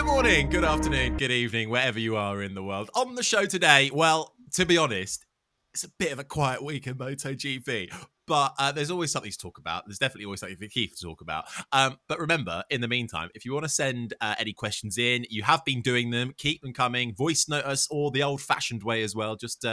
Good morning, good afternoon, good evening, wherever you are in the world. On the show today, well, to be honest, it's a bit of a quiet week in MotoGP, but there's always something to talk about. There's definitely always something for Keith to talk about. But remember, in the meantime, if you want to send any questions in, you have been doing them. Keep them coming. Voice note us, or the old-fashioned way as well. Just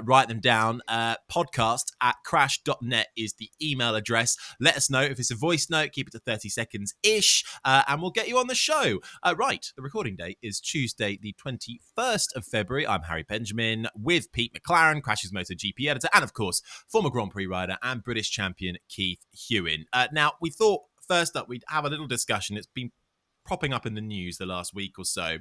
write them down. podcast@crash.net is the email address. Let us know if it's a voice note. Keep it to 30 seconds-ish, and we'll get you on the show. Right, the recording date is Tuesday, the 21st of February. I'm Harry Benjamin with Pete McLaren, Crash's MotoGP editor, and of course, former Grand Prix rider and British champion Keith Hewin. Now, we thought first up we'd have a little discussion. It's been propping up in the news the last week or so.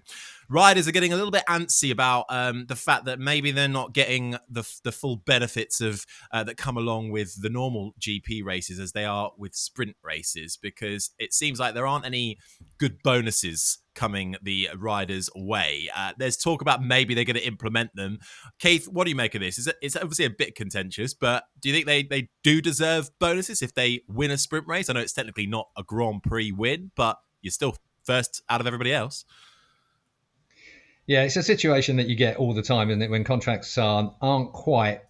Riders are getting a little bit antsy about the fact that maybe they're not getting the full benefits of that come along with the normal GP races as they are with sprint races, because it seems like there aren't any good bonuses coming the riders' way. There's talk about maybe they're going to implement them. Keith, what do you make of this? It's obviously a bit contentious, but do you think they do deserve bonuses if they win a sprint race? I know it's technically not a Grand Prix win, but you're still first out of everybody else. Yeah, it's a situation that you get all the time, isn't it? When contracts aren't quite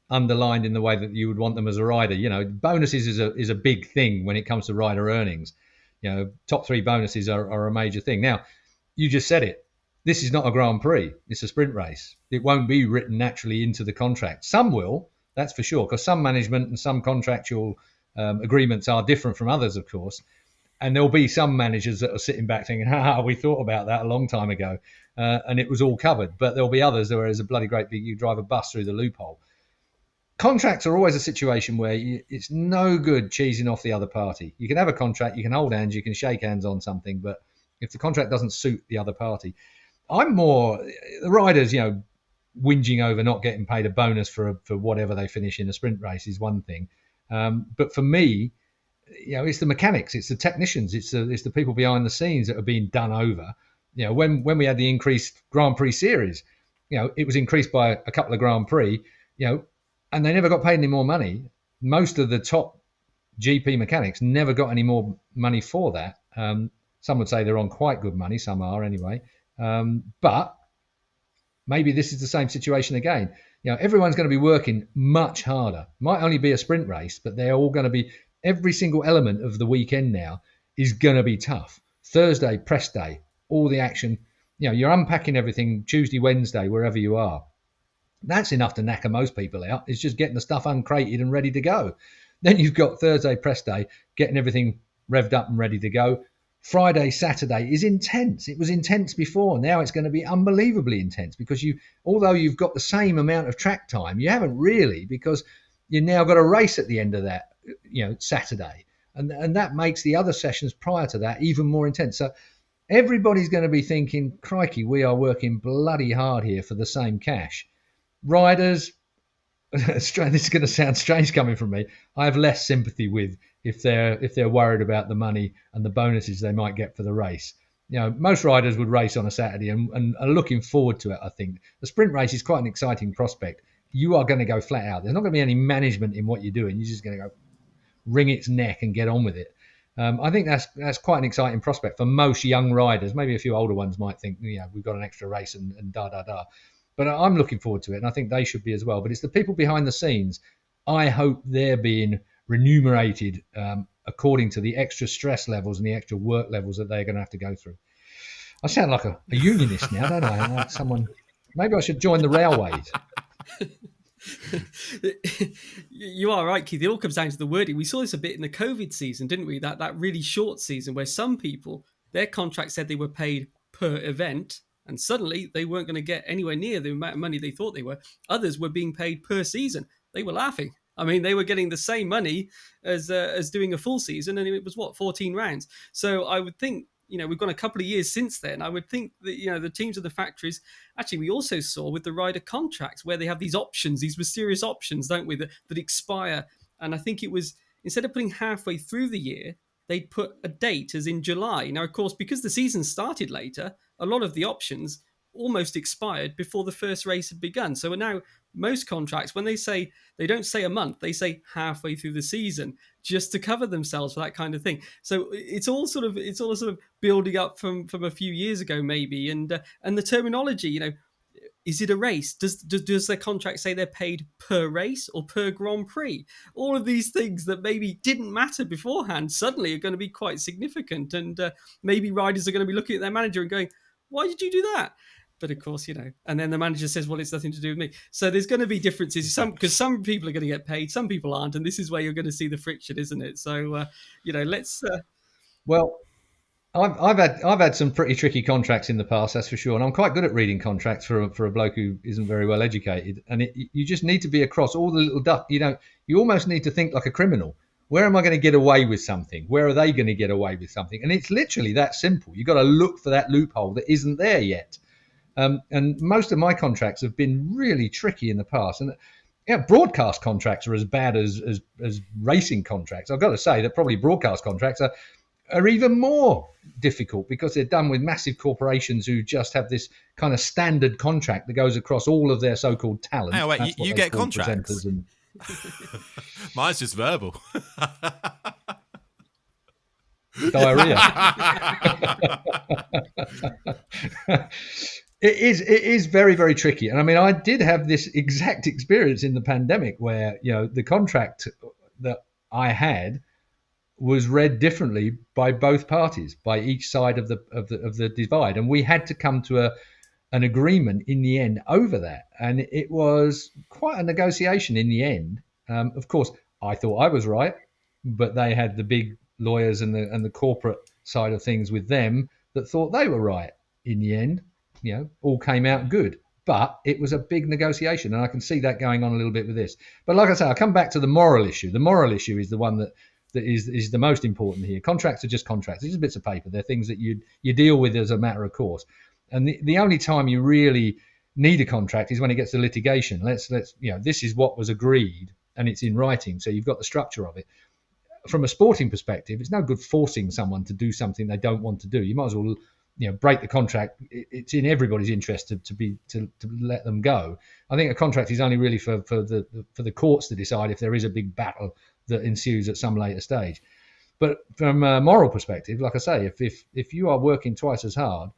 underlined in the way that you would want them as a rider. You know, bonuses is a big thing when it comes to rider earnings. You know, top three bonuses are a major thing. Now, you just said it. This is not a Grand Prix. It's a sprint race. It won't be written naturally into the contract. Some will, that's for sure, because some management and some contractual agreements are different from others, of course. And there'll be some managers that are sitting back thinking, we thought about that a long time ago, and it was all covered. But there'll be others where there's a bloody great big, you drive a bus through the loophole. Contracts are always a situation where it's no good cheesing off the other party. You can have a contract, you can hold hands, you can shake hands on something, but if the contract doesn't suit the other party, I'm more, the riders, whinging over not getting paid a bonus for whatever they finish in a sprint race is one thing. But for me, it's the mechanics, it's the technicians, it's the people behind the scenes that are being done over. When we had the increased Grand Prix series, it was increased by a couple of Grand Prix, and they never got paid any more money. Most of the top GP mechanics never got any more money for that. Some would say they're on quite good money, some are anyway. But maybe this is the same situation again. Everyone's going to be working much harder. Might only be a sprint race, but they're all going to be. Every single element of the weekend now is going to be tough. Thursday, press day, all the action. You're unpacking everything Tuesday, Wednesday, wherever you are. That's enough to knacker most people out. It's just getting the stuff uncrated and ready to go. Then you've got Thursday, press day, getting everything revved up and ready to go. Friday, Saturday is intense. It was intense before. Now it's going to be unbelievably intense because although you've got the same amount of track time, you haven't really, because you've now got a race at the end of that. Saturday, and that makes the other sessions prior to that even more intense. So everybody's going to be thinking, crikey, we are working bloody hard here for the same cash. Riders, this is going to sound strange coming from me, I have less sympathy with if they're worried about the money and the bonuses they might get for the race. Most riders would race on a Saturday and are looking forward to it. I think the sprint race is quite an exciting prospect. You are going to go flat out. There's not going to be any management in what you're doing. You're just going to go wring its neck and get on with it. I think that's quite an exciting prospect for most young riders. Maybe a few older ones might think, we've got an extra race and da. But I'm looking forward to it, and I think they should be as well. But it's the people behind the scenes. I hope they're being remunerated according to the extra stress levels and the extra work levels that they're going to have to go through. I sound like a unionist now, don't I? Like someone. Maybe I should join the railways. You are right, Keith. It all comes down to the wording. We saw this a bit in the COVID season, didn't we? That really short season where some people, their contract said they were paid per event, and suddenly they weren't going to get anywhere near the amount of money they thought they were. Others were being paid per season. They were laughing. I mean, they were getting the same money as doing a full season, and it was 14 rounds. So I would think, we've gone a couple of years since then. I would think that, the teams of the factories, actually, we also saw with the rider contracts where they have these options, these mysterious options, don't we, that expire. And I think it was, instead of putting halfway through the year, they'd put a date as in July. Now, of course, because the season started later, a lot of the options almost expired before the first race had begun. So now most contracts, when they say, they don't say a month, they say halfway through the season, just to cover themselves for that kind of thing. So it's all sort of building up from a few years ago, maybe. And the terminology, you know, is it a race? Does their contract say they're paid per race or per Grand Prix? All of these things that maybe didn't matter beforehand suddenly are going to be quite significant. And maybe riders are going to be looking at their manager and going, why did you do that? But of course, you know, and then the manager says, well, it's nothing to do with me. So there's going to be differences, because some people are going to get paid, some people aren't. And this is where you're going to see the friction, isn't it? So, you know, let's... Well, I've had some pretty tricky contracts in the past, that's for sure, and I'm quite good at reading contracts for a bloke who isn't very well educated. And you just need to be across all the little duck. You almost need to think like a criminal. Where am I going to get away with something? Where are they going to get away with something? And it's literally that simple. You've got to look for that loophole that isn't there yet. And most of my contracts have been really tricky in the past. And broadcast contracts are as bad as racing contracts. I've got to say that probably broadcast contracts are even more difficult because they're done with massive corporations who just have this kind of standard contract that goes across all of their so-called talent. Oh, wait, you get contracts? And... Mine's just verbal. Diarrhea. It is very, very tricky. And I mean, I did have this exact experience in the pandemic where, you know, the contract that I had was read differently by both parties, by each side of the divide, and we had to come to an agreement in the end over that, and it was quite a negotiation in the end. Of course, I thought I was right, but they had the big lawyers and the corporate side of things with them that thought they were right. In the end, you know, all came out good, but it was a big negotiation, and I can see that going on a little bit with this. But like I say, I'll come back to the moral issue. The moral issue is the one that is the most important here. Contracts are just contracts. They're just bits of paper. They're things that you deal with as a matter of course. And the only time you really need a contract is when it gets to litigation. Let's you know, this is what was agreed and it's in writing, so you've got the structure of it. From a sporting perspective, it's no good forcing someone to do something they don't want to do. You might as well, you know, break the contract. It's in everybody's interest to let them go. I think a contract is only really for the courts to decide if there is a big battle that ensues at some later stage. But from a moral perspective, like I say, if you are working twice as hard,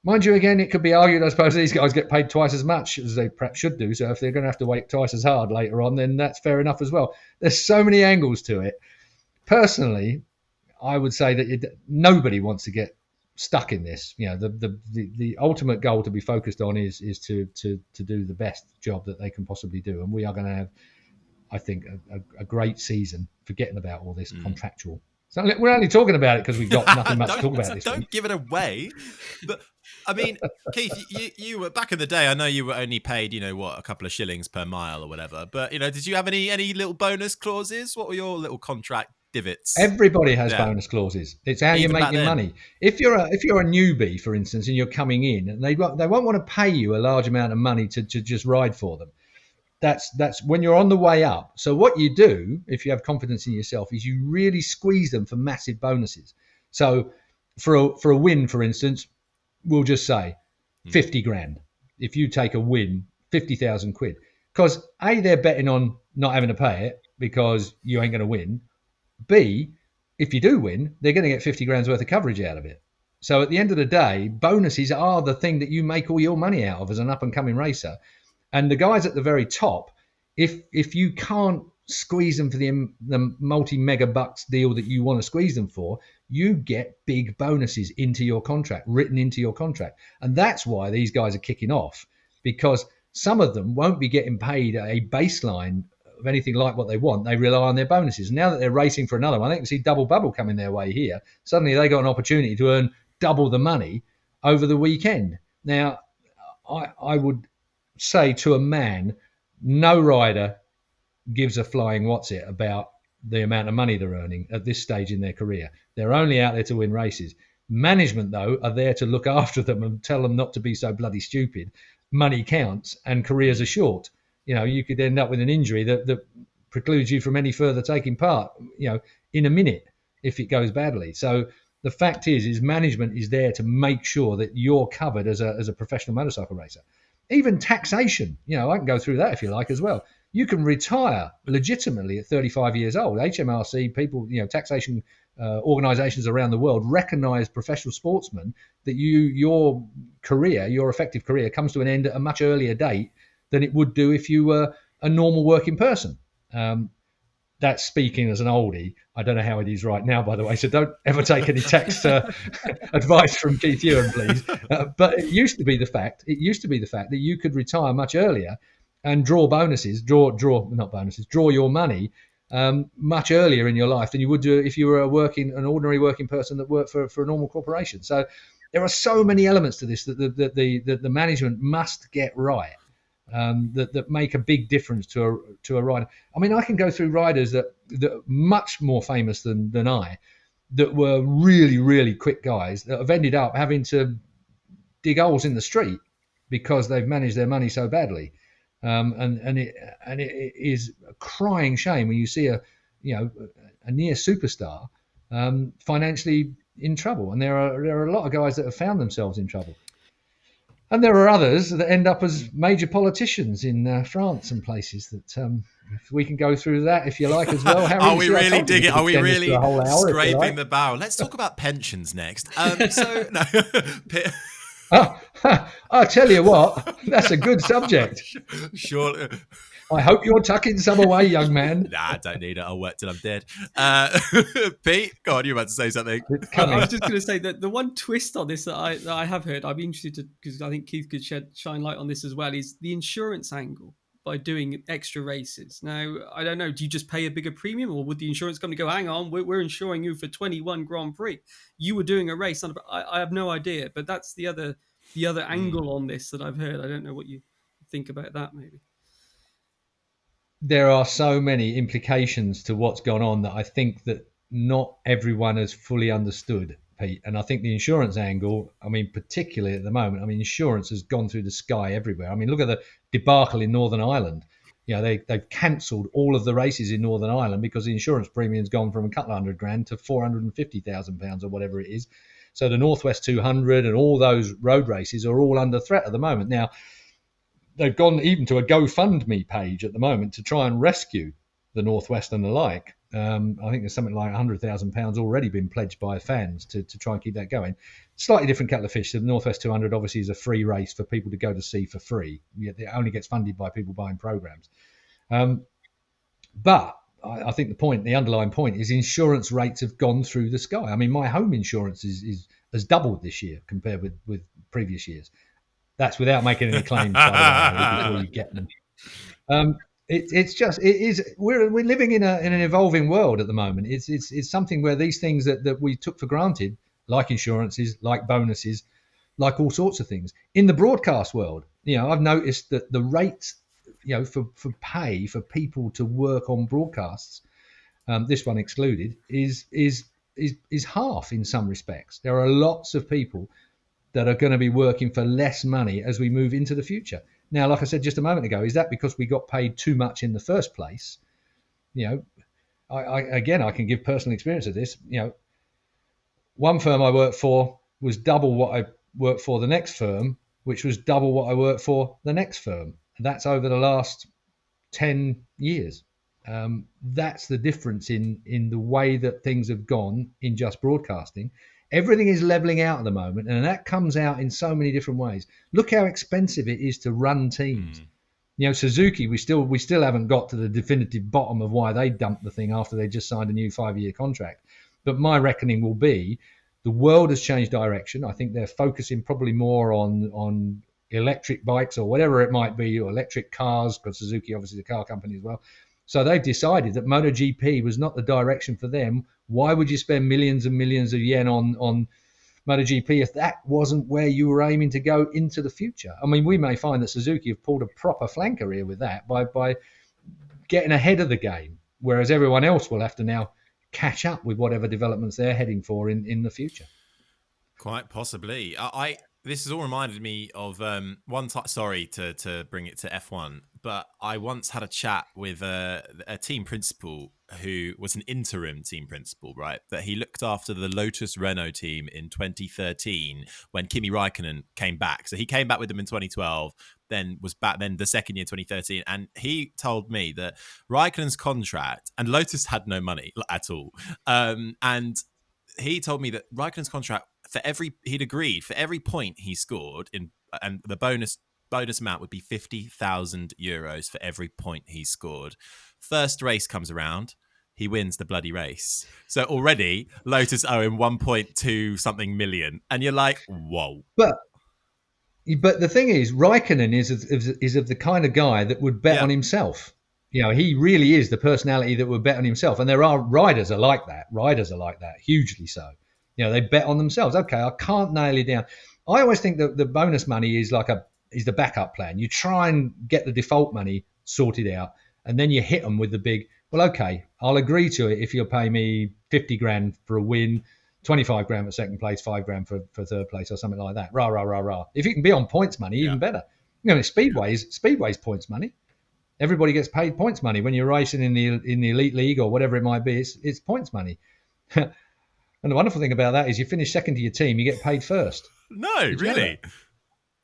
mind you, again, it could be argued, I suppose, these guys get paid twice as much as they perhaps should do. So if they're going to have to work twice as hard later on, then that's fair enough as well. There's so many angles to it. Personally, I would say that nobody wants to get stuck in this. You know, the ultimate goal to be focused on is to do the best job that they can possibly do. And we are going to have, I think, a great season, forgetting about all this contractual. So we're only talking about it because we've got nothing much to talk about this week. Don't give it away. But I mean, Keith, you were back in the day. I know you were only paid, you know, what, a couple of shillings per mile or whatever. But you know, did you have any little bonus clauses? What were your little contract divots? Everybody has bonus clauses. It's how you make your money. If you're a newbie, for instance, and you're coming in, and they won't want to pay you a large amount of money to just ride for them. That's when you're on the way up. So what you do, if you have confidence in yourself, is you really squeeze them for massive bonuses. So for a win, for instance, we'll just say 50 grand. If you take a win, 50,000 quid. Because A, they're betting on not having to pay it because you ain't going to win. B, if you do win, they're going to get 50 grand's worth of coverage out of it. So at the end of the day, bonuses are the thing that you make all your money out of as an up-and-coming racer. And the guys at the very top, if you can't squeeze them for the multi-mega bucks deal that you want to squeeze them for, you get big bonuses into your contract, written into your contract. And that's why these guys are kicking off, because some of them won't be getting paid a baseline of anything like what they want. They rely on their bonuses. Now that they're racing for another one, they can see double bubble coming their way here. Suddenly they got an opportunity to earn double the money over the weekend. Now, I would say to a man, no rider gives a flying what's it about the amount of money they're earning at this stage in their career. They're only out there to win races. Management, though, are there to look after them and tell them not to be so bloody stupid. Money counts and careers are short. You know, you could end up with an injury that precludes you from any further taking part, you know, in a minute if it goes badly. So The fact is management is there to make sure that you're covered as a professional motorcycle racer. Even taxation, I can go through that if you like as well. You can retire legitimately at 35 years old. HMRC, people, taxation organisations around the world recognise professional sportsmen that your effective career comes to an end at a much earlier date than it would do if you were a normal working person. That's speaking as an oldie. I don't know how it is right now, by the way, so don't ever take any tax advice from Keith Ewan, please. But it used to be the fact that you could retire much earlier and draw your money much earlier in your life than you would do if you were an ordinary working person that worked for a normal corporation. So there are so many elements to this that the management must get right. That make a big difference to a rider. I mean, I can go through riders that are much more famous than I, that were really, really quick guys that have ended up having to dig holes in the street because they've managed their money so badly. And it is a crying shame when you see a near superstar financially in trouble. And there are a lot of guys that have found themselves in trouble. And there are others that end up as major politicians in France and places that if we can go through that, if you like, as well. Harry, are we really digging? Are we really scraping like the barrel? Let's talk about pensions next. I'll tell you what, that's a good subject. Sure. I hope you're tucking some away, young man. Nah, I don't need it. I'll work till I'm dead. Pete, go on. You're about to say something. I was just going to say that the one twist on this that I have heard, I'd be interested to, because I think Keith could shine light on this as well, is the insurance angle by doing extra races. Now, I don't know, do you just pay a bigger premium, or would the insurance company go, hang on, we're insuring you for 21 Grand Prix. You were doing a race. I have no idea, but that's the other angle on this that I've heard. I don't know what you think about that, maybe. There are so many implications to what's gone on that I think that not everyone has fully understood, Pete. And I think the insurance angle, I mean, particularly at the moment, I mean, insurance has gone through the sky everywhere. I mean, look at the debacle in Northern Ireland. They've cancelled all of the races in Northern Ireland because the insurance premium's gone from a couple of $100,000 to £450,000 or whatever it is. So the Northwest 200 and all those road races are all under threat at the moment. Now, they've gone even to a GoFundMe page at the moment to try and rescue the Northwest and the like. I think there's something like £100,000 already been pledged by fans to try and keep that going. Slightly different kettle of fish. The Northwest 200 obviously is a free race for people to go to see for free. It only gets funded by people buying programs. But I think the underlying point is insurance rates have gone through the sky. I mean, my home insurance has doubled this year compared with previous years. That's without making any claims, by the way, before you get them. We're living in an evolving world at the moment. It's something where these things that we took for granted, like insurances, like bonuses, like all sorts of things, in the broadcast world, I've noticed that the rates, for pay for people to work on broadcasts, this one excluded, is half in some respects. There are lots of people that are going to be working for less money as we move into the future. Now, like I said just a moment ago, is that because we got paid too much in the first place? I can give personal experience of this. One firm I worked for was double what I worked for the next firm, which was double what I worked for the next firm. And that's over the last 10 years. That's the difference in the way that things have gone in just broadcasting. Everything is leveling out at the moment, and that comes out in so many different ways. Look how expensive it is to run teams. Suzuki, we still haven't got to the definitive bottom of why they dumped the thing after they just signed a new 5-year contract. But my reckoning will be the world has changed direction. I think they're focusing probably more on electric bikes or whatever it might be, or electric cars, because Suzuki obviously is a car company as well. So they've decided that MotoGP was not the direction for them. Why would you spend millions and millions of yen on MotoGP if that wasn't where you were aiming to go into the future? I mean, we may find that Suzuki have pulled a proper flanker here with that by getting ahead of the game, whereas everyone else will have to now catch up with whatever developments they're heading for in the future. Quite possibly. This has all reminded me of one time. Sorry to bring it to F1, but I once had a chat with a team principal who was an interim team principal, right? That he looked after the Lotus Renault team in 2013 when Kimi Raikkonen came back. So he came back with them in 2012, then was back then the second year, 2013. And he told me that Raikkonen's contract, and Lotus had no money at all. And he told me that Raikkonen's contract, he'd agreed for every point he scored and the bonus amount would be €50,000 for every point he scored. First race comes around, he wins the bloody race. So already Lotus owe him 1.2 something million, and you're like, whoa. But the thing is, Raikkonen is of the kind of guy that would bet on himself. He really is the personality that would bet on himself, and there are riders are like that. Hugely so. They bet on themselves. Okay, I can't nail it down. I always think that the bonus money is the backup plan. You try and get the default money sorted out, and then you hit them with the big, well, okay, I'll agree to it if you'll pay me 50 grand for a win, 25 grand for second place, 5 grand for third place, or something like that. Rah, rah, rah, rah. If it can be on points money, even better. Speedway's points money. Everybody gets paid points money when you're racing in the elite league or whatever it might be. It's points money. And the wonderful thing about that is you finish second to your team, you get paid first. No, really?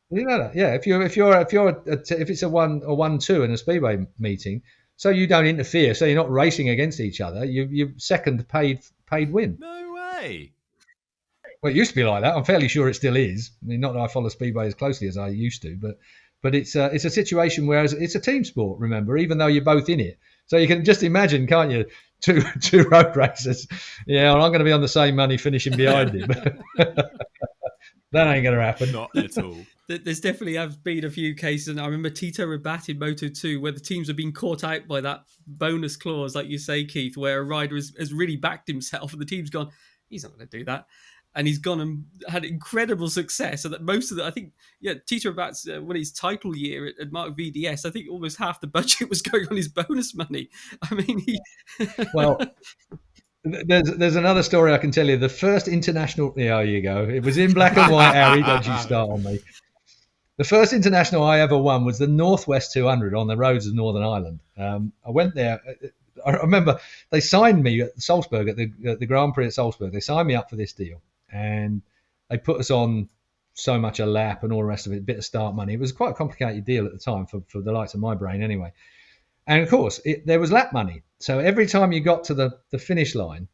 You know that? Yeah. If it's a 1-2 in a speedway meeting, so you don't interfere, so you're not racing against each other. You second paid win. No way. Well, it used to be like that. I'm fairly sure it still is. I mean, not that I follow speedway as closely as I used to, but it's a situation where it's a team sport. Remember, even though you're both in it, so you can just imagine, can't you? Two road racers. Yeah, I'm going to be on the same money finishing behind him. That ain't going to happen. Not at all. There's definitely have been a few cases, and I remember Tito Rabat in Moto2 where the teams have been caught out by that bonus clause, like you say, Keith, where a rider has really backed himself and the team's gone, he's not going to do that. And he's gone and had incredible success. So that most of the, I think, Tito Rabat's when his title year at Mark VDS, I think almost half the budget was going on his bonus money. I mean, well, there's another story I can tell you. The first international, there you go. It was in black and white, Harry. Don't you start on me. The first international I ever won was the Northwest 200 on the roads of Northern Ireland. I went there. I remember they signed me at Salzburg, at the Grand Prix at Salzburg. They signed me up for this deal. And they put us on so much a lap and all the rest of it, a bit of start money. It was quite a complicated deal at the time for the likes of my brain anyway. And of course, there was lap money. So every time you got to the finish line,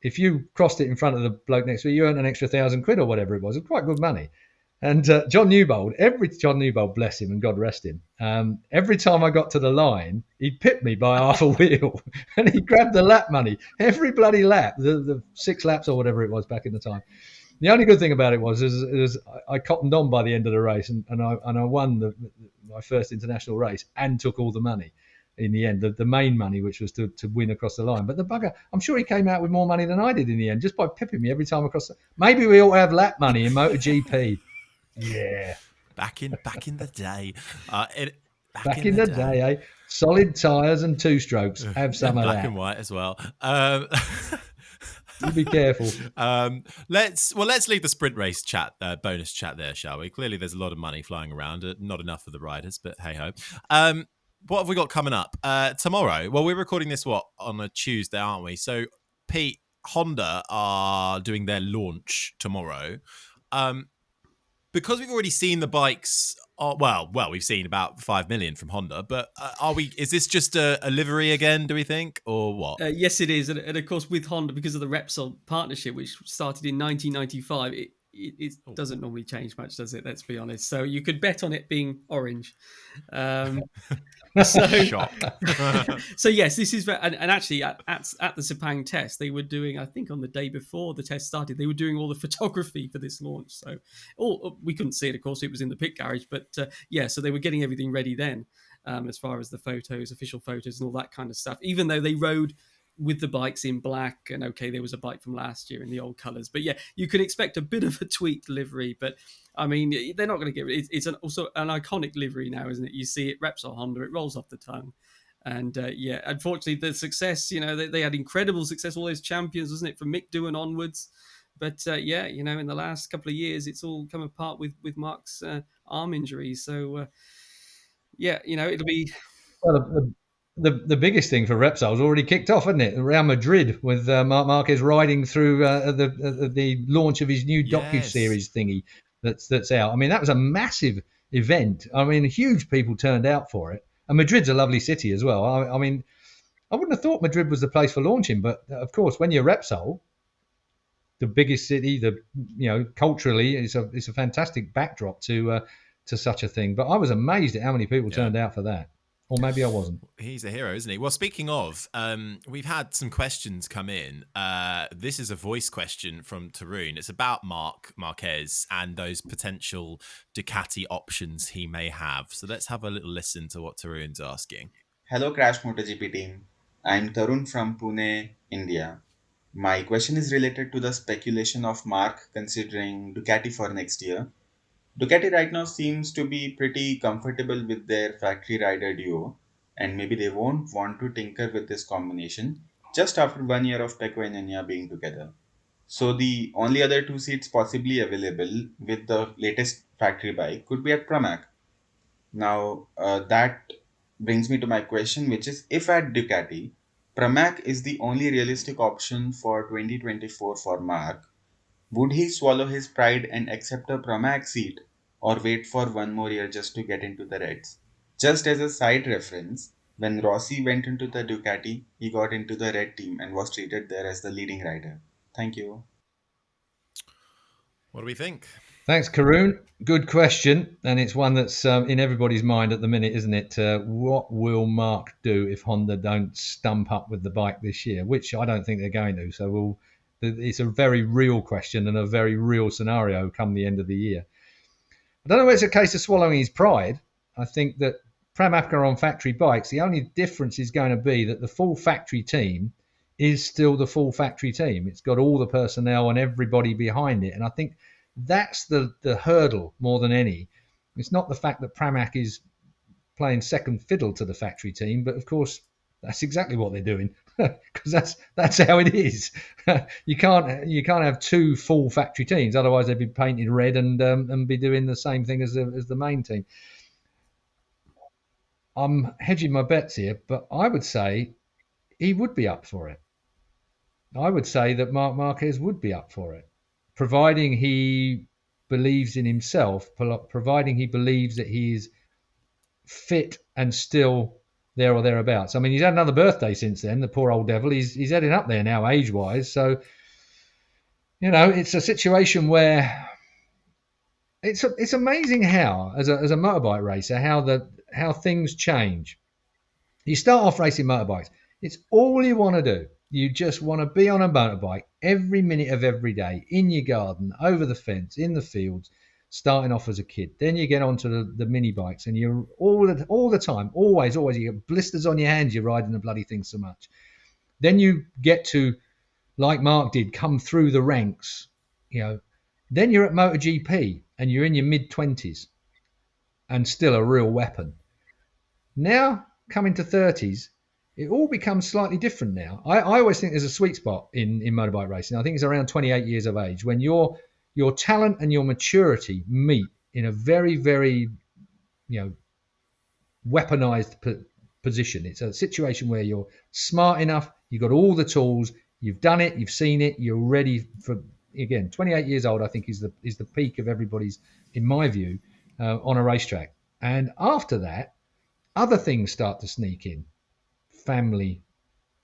if you crossed it in front of the bloke next to you, you earned an extra £1,000 or whatever it was. It was quite good money. And John Newbold, bless him and God rest him, every time I got to the line, he'd pip me by half a wheel and he grabbed the lap money. Every bloody lap, the 6 laps or whatever it was back in the time. The only good thing about it was I cottoned on by the end of the race and I won my first international race and took all the money in the end, the main money, which was to win across the line. But the bugger, I'm sure he came out with more money than I did in the end, just by pipping me every time across. Maybe we ought to have lap money in MotoGP. Yeah, back in the day. Back in the day, eh? Solid tyres and 2-strokes. Have some of that. Black and white as well. You be careful. Let's leave the sprint race chat, bonus chat there, shall we? Clearly, there's a lot of money flying around. Not enough for the riders, but hey ho. What have we got coming up tomorrow? Well, we're recording this on a Tuesday, aren't we? So, Pete, Honda are doing their launch tomorrow. Because we've already seen the bikes, we've seen about 5 million from Honda, but is this just a livery again, do we think, or what? Yes, it is. And of course, with Honda, because of the Repsol partnership, which started in 1995, it doesn't normally change much, does it? Let's be honest. So you could bet on it being orange. Shock. So yes, this is, and actually at the Sepang test, they were doing, I think on the day before the test started, they were doing all the photography for this launch. So we couldn't see it, of course, it was in the pit garage, but so they were getting everything ready then, as far as the photos, official photos and all that kind of stuff, even though they rode with the bikes in black, and okay, there was a bike from last year in the old colours, but yeah, you can expect a bit of a tweaked livery, but I mean, they're not going to get it. It's also an iconic livery now, isn't it? You see it, Repsol Honda, it rolls off the tongue. And unfortunately, the success, they had incredible success, all those champions, wasn't it, from Mick Doohan onwards. But in the last couple of years, it's all come apart with Mark's arm injury. So, it'll be... Well, the biggest thing for Repsol's already kicked off, hasn't it? Real Madrid with Marc Marquez riding through the launch of his new docu-series thingy that's out. I mean, that was a massive event. I mean, huge people turned out for it. And Madrid's a lovely city as well. I mean, I wouldn't have thought Madrid was the place for launching, but of course, when you're Repsol, the biggest city, culturally, it's a fantastic backdrop to such a thing. But I was amazed at how many people turned out for that. Or maybe I wasn't. He's a hero, isn't he? Well, speaking of, we've had some questions come in. This is a voice question from Tarun. It's about Marc Marquez and those potential Ducati options he may have. So let's have a little listen to what Tarun's asking. Hello, Crash MotoGP team. I'm Tarun from Pune, India. My question is related to the speculation of Marc considering Ducati for next year. Ducati right now seems to be pretty comfortable with their factory rider duo, and maybe they won't want to tinker with this combination just after 1 year of Pecco and Enya being together. So the only other two seats possibly available with the latest factory bike could be at Pramac. Now, that brings me to my question, which is if at Ducati, Pramac is the only realistic option for 2024 for Marc, would he swallow his pride and accept a Pramac seat or wait for 1 more year just to get into the Reds? Just as a side reference, when Rossi went into the Ducati, he got into the Red team and was treated there as the leading rider. Thank you. What do we think? Thanks, Karun. Good question. And it's one that's in everybody's mind at the minute, isn't it? What will Marc do if Honda don't stump up with the bike this year? Which I don't think they're going to. So it's a very real question and a very real scenario come the end of the year. I don't know whether it's a case of swallowing his pride. I think that Pramac are on factory bikes. The only difference is going to be that the full factory team is still the full factory team. It's got all the personnel and everybody behind it. And I think that's the hurdle more than any. It's not the fact that Pramac is playing second fiddle to the factory team, but of course that's exactly what they're doing because that's how it is. You can't have two full factory teams, otherwise they'd be painted red and be doing the same thing as the main team. I'm hedging my bets here, but I would say he would be up for it. I would say that Marc Marquez would be up for it, providing he believes in himself, providing he believes that he is fit and still there or thereabouts. I mean, he's had another birthday since then, the poor old devil. He's heading up there now age-wise. So, it's a situation where it's amazing how, as a motorbike racer, how things change. You start off racing motorbikes. It's all you want to do. You just want to be on a motorbike every minute of every day, in your garden, over the fence, in the fields, starting off as a kid. Then you get onto the mini bikes and you're all the time, always, you get blisters on your hands, you're riding the bloody thing so much. Then you get to, like Marc did, come through the ranks, Then you're at MotoGP and you're in your mid-20s and still a real weapon. Now, coming to 30s, it all becomes slightly different now. I always think there's a sweet spot in motorbike racing. I think it's around 28 years of age when your talent and your maturity meet in a very, very, weaponized position. It's a situation where you're smart enough, you've got all the tools, you've done it, you've seen it, you're ready for, again, 28 years old, I think is the peak of everybody's, in my view, on a racetrack. And after that, other things start to sneak in. Family,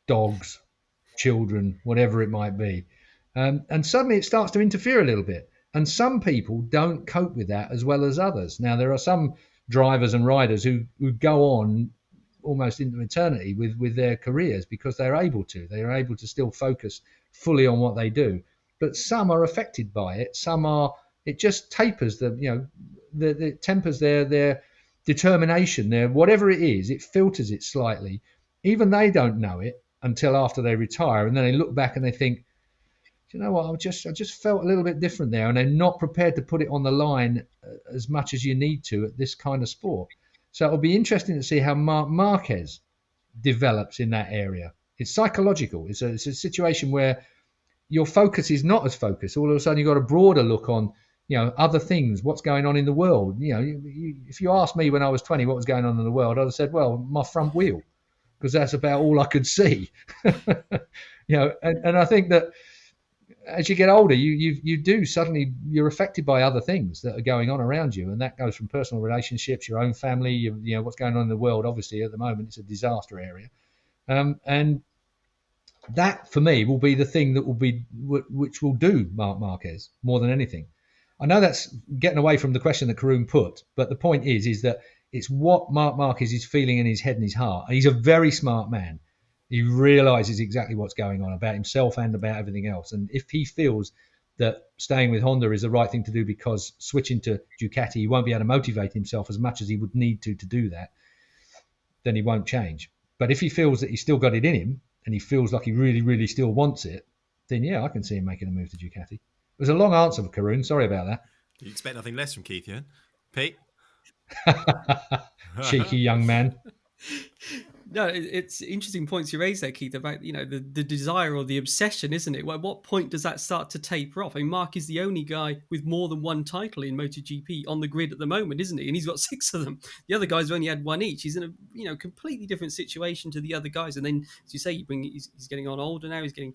dogs, children, whatever it might be. And suddenly it starts to interfere a little bit. And some people don't cope with that as well as others. Now, there are some drivers and riders who go on almost into eternity with their careers because they're able to. They're able to still focus fully on what they do. But some are affected by it. Some are, it just tapers it tempers their determination, their whatever it is, it filters it slightly. Even they don't know it until after they retire, and then they look back and they think, do you know what? I just felt a little bit different there, and they're not prepared to put it on the line as much as you need to at this kind of sport. So it'll be interesting to see how Marc Marquez develops in that area. It's psychological. It's a situation where your focus is not as focused. All of a sudden, you've got a broader look on, other things, what's going on in the world. If you asked me when I was 20 what was going on in the world, I'd have said, well, my front wheel. because that's about all I could see. And I think that as you get older, you do suddenly, you're affected by other things that are going on around you, and that goes from personal relationships, your own family, what's going on in the world. Obviously, at the moment, it's a disaster area, and that for me will be the thing that which will do Marc Marquez more than anything. I know that's getting away from the question that Karun put, but the point is that it's what Marc Marquez is feeling in his head and his heart. And he's a very smart man. He realizes exactly what's going on about himself and about everything else. And if he feels that staying with Honda is the right thing to do because switching to Ducati, he won't be able to motivate himself as much as he would need to do that, then he won't change. But if he feels that he's still got it in him and he feels like he really, really still wants it, then yeah, I can see him making a move to Ducati. It was a long answer for Karun. Sorry about that. You expect nothing less from Keith, yeah? Pete? Cheeky young man. No, it's interesting points you raised there, Keith, about the desire or the obsession, isn't it? Well, at what point does that start to taper off? I mean, Marc is the only guy with more than one title in MotoGP on the grid at the moment, isn't he? And he's got 6 of them. The other guys have only had 1 each. He's in a completely different situation to the other guys. And then, as you say, he's getting on older now. He's getting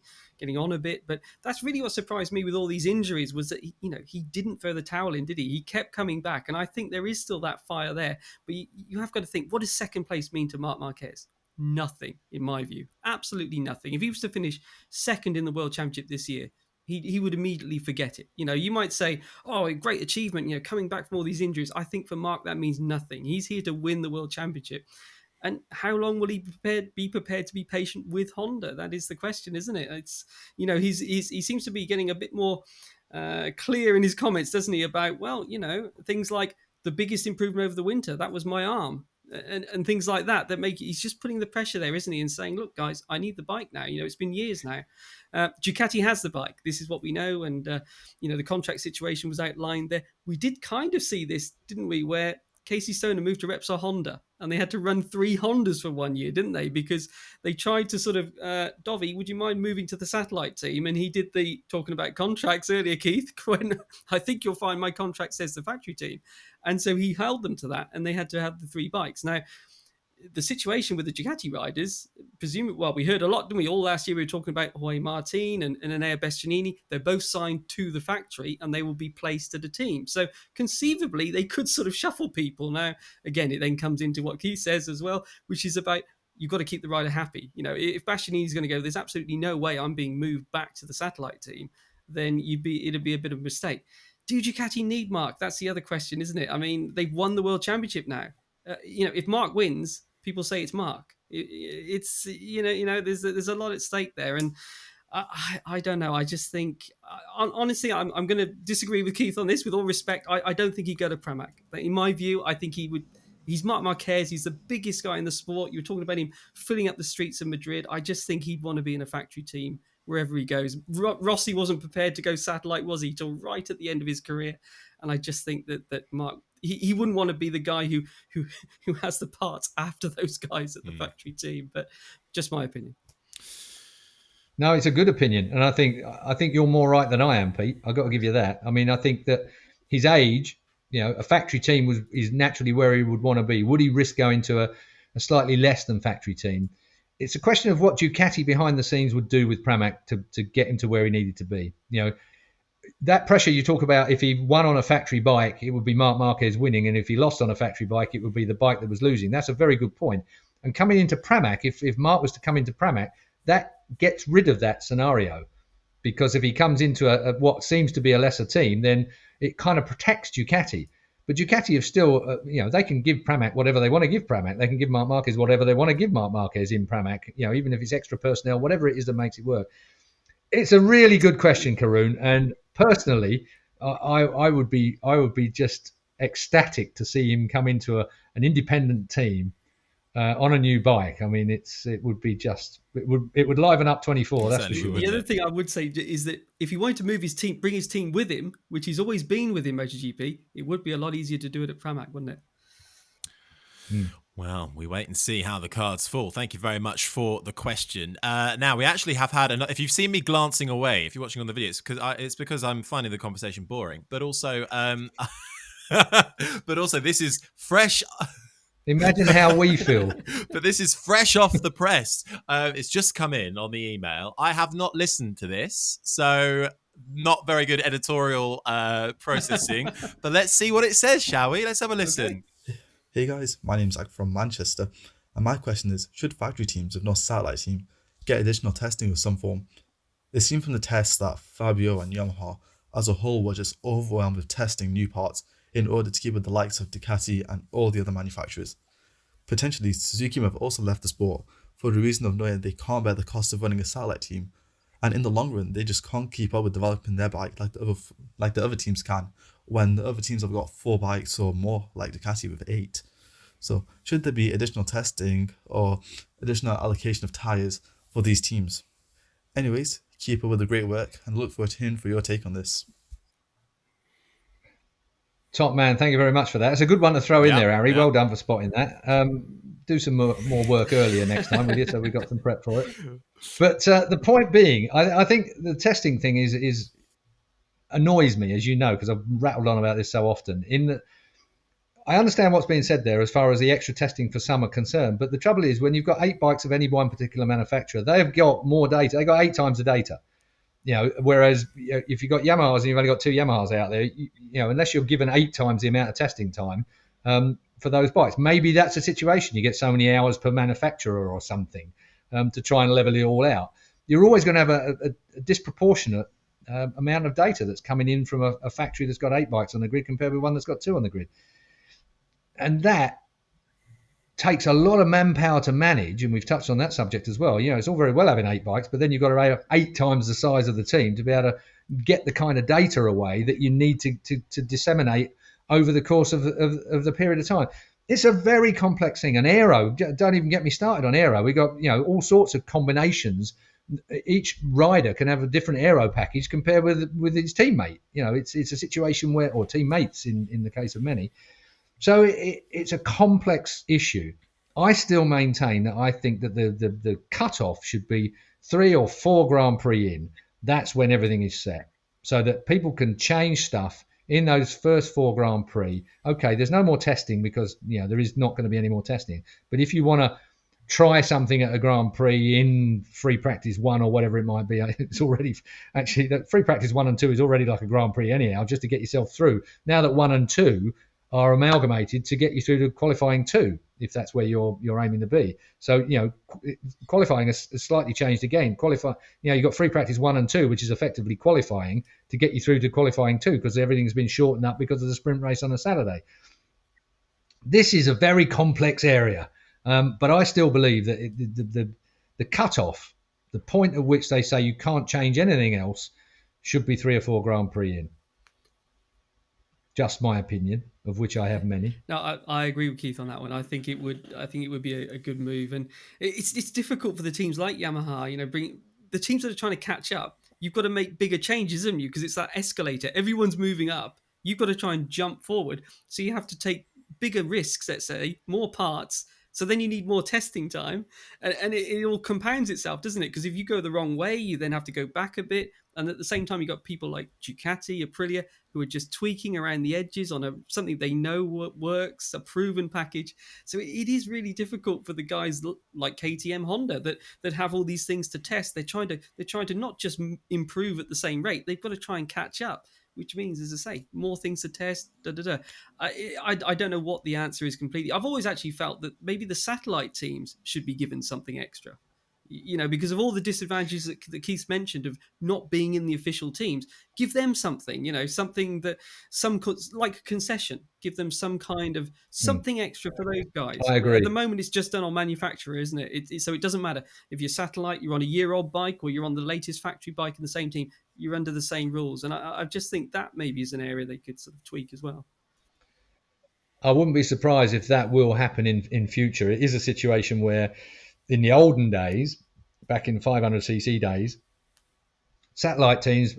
on a bit. But that's really what surprised me with all these injuries was that he didn't throw the towel in, did he? He kept coming back, and I think there is still that fire there. But you have got to think, what does second place mean to Marc Marquez? Nothing, in my view. Absolutely nothing. If he was to finish second in the World Championship this year, he would immediately forget it. You might say, oh, a great achievement, coming back from all these injuries. I think for Marc, that means nothing. He's here to win the World Championship. And how long will he be prepared to be patient with Honda? That is the question, isn't it? It's he seems to be getting a bit more clear in his comments, doesn't he? About things like the biggest improvement over the winter. That was my arm. And things like that make he's just putting the pressure there, isn't he? And saying, look, guys, I need the bike now. It's been years now. Ducati has the bike. This is what we know. And, the contract situation was outlined there. We did kind of see this, didn't we, where Casey Stoner moved to Repsol Honda and they had to run 3 Hondas for 1 year, didn't they? Because they tried to sort of, Dovey, would you mind moving to the satellite team? And he did talking about contracts earlier, Keith, when I think you'll find my contract says the factory team. And so he held them to that and they had to have the 3 bikes. Now, the situation with the Ducati riders, presumably, we heard a lot, didn't we? All last year we were talking about Jorge Martin and Enea Bastianini. They're both signed to the factory and they will be placed at a team. So conceivably, they could sort of shuffle people. Now, again, it then comes into what Keith says as well, which is about you've got to keep the rider happy. If Bastianini's going to go, there's absolutely no way I'm being moved back to the satellite team, then it'd be a bit of a mistake. Do Ducati need Marc? That's the other question, isn't it? I mean, they've won the World Championship now. If Marc wins, people say it's Marc. It's there's a lot at stake there, and I don't know. I just think honestly, I'm going to disagree with Keith on this. With all respect, I don't think he'd go to Pramac. But in my view, I think he would. He's Marc Marquez. He's the biggest guy in the sport. You were talking about him filling up the streets of Madrid. I just think he'd want to be in a factory team wherever he goes. Rossi wasn't prepared to go satellite, was he, till right at the end of his career? And I just think that Marc, he wouldn't want to be the guy who has the parts after those guys at the factory team. But just my opinion. No, it's a good opinion, and I think you're more right than I am, Pete. I've got to give you that. I mean, I think that his age, a factory team is naturally where he would want to be. Would he risk going to a slightly less than factory team? It's a question of what Ducati behind the scenes would do with Pramac to get him to where he needed to be. That pressure you talk about, if he won on a factory bike, it would be Marc Marquez winning. And if he lost on a factory bike, it would be the bike that was losing. That's a very good point. And coming into Pramac, if Marc was to come into Pramac, that gets rid of that scenario. Because if he comes into what seems to be a lesser team, then it kind of protects Ducati. But Ducati have still, they can give Pramac whatever they want to give Pramac. They can give Marc Marquez whatever they want to give Marc Marquez in Pramac, even if it's extra personnel, whatever it is that makes it work. It's a really good question, Karun. And personally, I would be just ecstatic to see him come into an independent team on a new bike. I mean, it would liven up 24. That's for sure. The other thing I would say is that if he wanted to move his team, bring his team with him, which he's always been with in MotoGP, it would be a lot easier to do it at Pramac, wouldn't it? Well, we wait and see how the cards fall. Thank you very much for the question. Now, we actually have had if you've seen me glancing away, if you're watching on the video, it's because I'm finding the conversation boring. But also, this is fresh. Imagine how we feel. But this is fresh off the press. It's just come in on the email. I have not listened to this, so not very good editorial processing. But let's see what it says, shall we? Let's have a listen. Okay. Hey guys, my name's Zach from Manchester, and my question is, should factory teams with no satellite team get additional testing of some form? It seemed from the tests that Fabio and Yamaha as a whole were just overwhelmed with testing new parts in order to keep with the likes of Ducati and all the other manufacturers. Potentially, Suzuki have also left the sport for the reason of knowing they can't bear the cost of running a satellite team, and in the long run, they just can't keep up with developing their bike like the other teams can, when the other teams have got 4 bikes or more, like Ducati with 8. So, should there be additional testing or additional allocation of tyres for these teams? Anyways, keep up with the great work and look forward to hearing for your take on this. Top man, thank you very much for that. It's a good one to throw in there, Harry. Yeah. Well done for spotting that. Do some more work earlier next time with you, so we got some prep for it. But the point being, I think the testing thing is annoys me, as you know, because I've rattled on about this so often. I understand what's being said there as far as the extra testing for some are concerned, but the trouble is when you've got 8 bikes of any one particular manufacturer, they've got more data. They've got 8 times the data. Whereas if you've got Yamahas and you've only got 2 Yamahas out there, unless you're given 8 times the amount of testing time for those bikes, maybe that's a situation. You get so many hours per manufacturer or something to try and level it all out. You're always going to have a disproportionate amount of data that's coming in from a factory that's got 8 bikes on the grid compared with one that's got 2 on the grid. And that takes a lot of manpower to manage, and we've touched on that subject as well. It's all very well having 8 bikes, but then you've got to have 8 times the size of the team to be able to get the kind of data away that you need to disseminate over the course of the period of time. It's a very complex thing. And aero, don't even get me started on aero. We got all sorts of combinations. Each rider can have a different aero package compared with his teammate. It's a situation where, or teammates in the case of many. So it's a complex issue. I still maintain that I think that the cutoff should be 3 or 4 Grand Prix in. That's when everything is set, so that people can change stuff in those first 4 Grand Prix. Okay, there's no more testing because there is not going to be any more testing. But if you want to try something at a Grand Prix in free practice 1 or whatever it might be, it's already actually that free practice 1 and 2 is already like a Grand Prix anyhow, just to get yourself through. Now that 1 and 2 are amalgamated to get you through to qualifying 2, if that's where you're aiming to be. So qualifying has slightly changed again. You've got free practice 1 and 2, which is effectively qualifying to get you through to qualifying 2, because everything's been shortened up because of the sprint race on a Saturday. This is a very complex area, but I still believe that the cutoff, the point at which they say you can't change anything else, should be 3 or 4 Grand Prix in. Just my opinion, of which I have many. No, I agree with Keith on that one. I think it would be a good move, and it's difficult for the teams like Yamaha. Bring the teams that are trying to catch up. You've got to make bigger changes, haven't you? Because it's that escalator. Everyone's moving up. You've got to try and jump forward. So you have to take bigger risks. Let's say more parts. So then you need more testing time, and it all compounds itself, doesn't it? Because if you go the wrong way, you then have to go back a bit. And at the same time, you've got people like Ducati, Aprilia, who are just tweaking around the edges on something they know works, a proven package. So it is really difficult for the guys like KTM, Honda that have all these things to test. They're trying to not just improve at the same rate. They've got to try and catch up, which means, as I say, more things to test. I don't know what the answer is completely. I've always actually felt that maybe the satellite teams should be given something extra. Because of all the disadvantages that Keith mentioned of not being in the official teams, give them something, something that like a concession, give them some kind of something extra for those guys. I agree. At the moment, it's just done on manufacturer, isn't it? So it doesn't matter if you're satellite, you're on a year-old bike, or you're on the latest factory bike in the same team, you're under the same rules. And I just think that maybe is an area they could sort of tweak as well. I wouldn't be surprised if that will happen in future. It is a situation where in the olden days, back in 500cc days, satellite teams,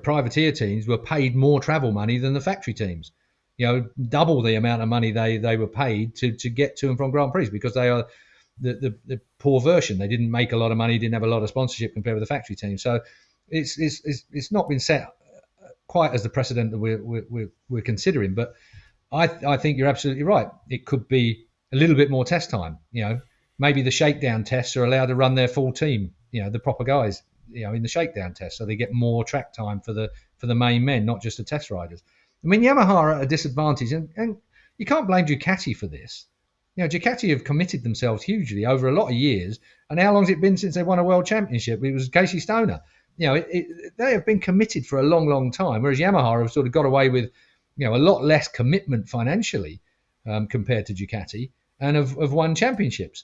privateer teams were paid more travel money than the factory teams. Double the amount of money they were paid to get to and from Grand Prix, because they are the poor version. They didn't make a lot of money, didn't have a lot of sponsorship compared with the factory team. So it's not been set quite as the precedent that we're considering. But I think you're absolutely right. It could be a little bit more test time. Maybe the shakedown tests are allowed to run their full team. The proper guys. In the shakedown test, so they get more track time for the main men, not just the test riders. I mean, Yamaha are at a disadvantage, and you can't blame Ducati for this. Ducati have committed themselves hugely over a lot of years, and how long has it been since they won a world championship? It was Casey Stoner. They have been committed for a long, long time, whereas Yamaha have sort of got away with, a lot less commitment financially compared to Ducati, and have won championships.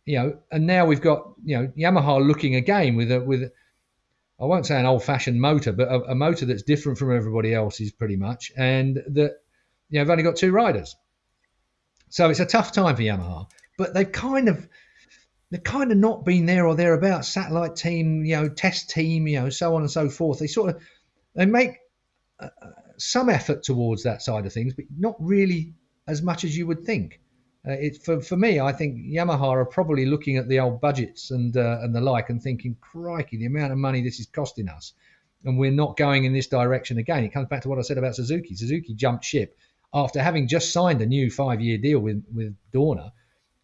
And now we've got Yamaha looking again with I won't say an old-fashioned motor, but a motor that's different from everybody else's pretty much, and that have only got 2 riders. So it's a tough time for Yamaha, but they've kind of not been there or thereabouts. Satellite team, test team, so on and so forth. They make some effort towards that side of things, but not really as much as you would think. For me, I think Yamaha are probably looking at the old budgets and the like and thinking, crikey, the amount of money this is costing us, and we're not going in this direction again. It comes back to what I said about Suzuki. Suzuki jumped ship after having just signed a new 5-year deal with Dorna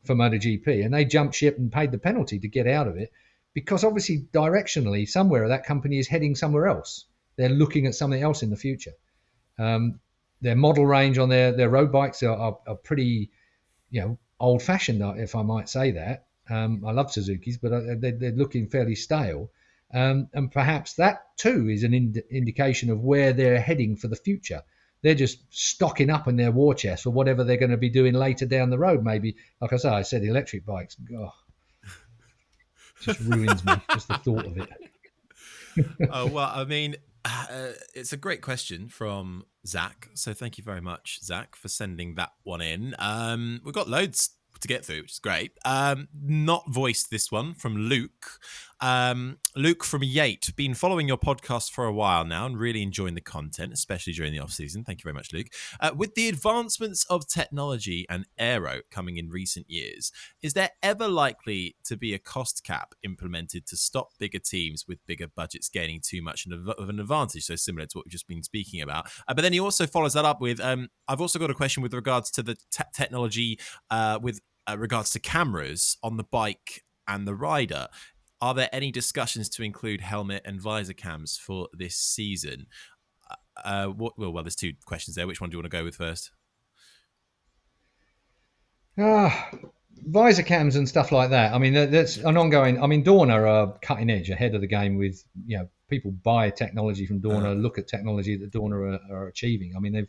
for MotoGP, and they jumped ship and paid the penalty to get out of it because obviously directionally somewhere that company is heading somewhere else. They're looking at something else in the future. Their model range on their road bikes are pretty old-fashioned, if I might say that. I love Suzuki's, but they're looking fairly stale. And perhaps that, too, is an indication of where they're heading for the future. They're just stocking up in their war chest for whatever they're going to be doing later down the road, maybe. Like I said, electric bikes. Oh, just ruins me, just the thought of it. Oh, well, I mean, it's a great question from Zach. So thank you very much, Zach, for sending that one in. We've got loads to get through, which is great. Not voiced this one from Luke. Luke from Yate. Been following your podcast for a while now and really enjoying the content, especially during the off-season. Thank you very much, Luke. With the advancements of technology and aero coming in recent years, is there ever likely to be a cost cap implemented to stop bigger teams with bigger budgets gaining too much of an advantage? So similar to what we've just been speaking about. But then he also follows that up with, I've also got a question with regards to the technology with regards to cameras on the bike and the rider. Are there any discussions to include helmet and visor cams for this season? Well, there's 2 questions there. Which one do you want to go with first? Visor cams and stuff like that. I mean, that's an ongoing. I mean, Dorna are cutting edge, ahead of the game with, people buy technology from Dorna, look at technology that Dorna are achieving. I mean,